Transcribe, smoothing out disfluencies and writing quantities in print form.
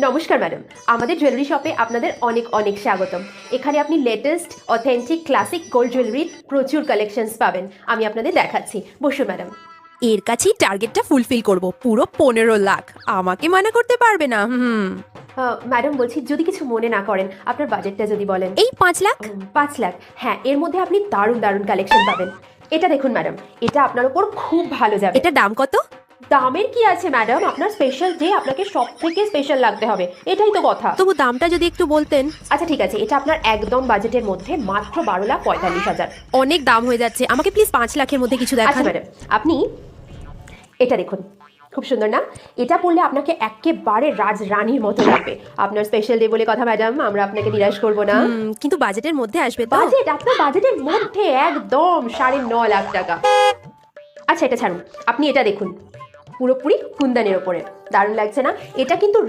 নমস্কার ম্যাডাম, আমাদের জুয়েলারি শপে আপনাদের অনেক অনেক স্বাগতম। এখানে আপনি লেটেস্ট অথেন্টিক ক্লাসিক গোল্ড জুয়েলারির প্রচুর কালেকশনস পাবেন। আমি আপনাদের দেখাচ্ছি, বসুন ম্যাডাম। এর কাছেই টার্গেটটা ফুলফিল করব, পুরো 15 লাখ। আমাকে মানা করতে পারবে না। ম্যাডাম বলছি, যদি কিছু মনে না করেন, আপনার বাজেটটা যদি বলেন। এই 5 লাখ। 5 লাখ, হ্যাঁ, এর মধ্যে আপনি দারুণ দারুণ কালেকশন পাবেন। এটা দেখুন ম্যাডাম, এটা আপনার উপর খুব ভালো যাবে। এটা দাম কত? দামের কি আছে ম্যাডাম, আপনার স্পেশাল ডে, আপনাকে সব থেকে স্পেশাল লাগতে হবে, এটাই তো কথা। তবু দামটা যদি একটু বলতেন। আচ্ছা ঠিক আছে, এটা আপনার একদম বাজেটের মধ্যে, মাত্র 12,45,000। অনেক দাম হয়ে যাচ্ছে, আমাকে প্লিজ 5 লাখের মধ্যে কিছু আচ্ছা দেখান। ম্যাডাম, আপনি এটা দেখুন, খুব সুন্দর না? এটা পরলে আপনাকে একেবারে রাজরানীর মতো লাগবে। আপনার স্পেশাল ডে বলে কথা ম্যাডাম, আমরা আপনাকে নিরাশ করব না। কিন্তু বাজেটের মধ্যে আসবে তো? বাজেট, আপনার বাজেটের মধ্যে একদম 9.5 লাখ টাকা। আচ্ছা এটা ছাড়ুন, আপনি এটা দেখুন, পুরোপুরি কুন্দানের ওপরে, দারুণ লাগছে না? এটা কিন্তু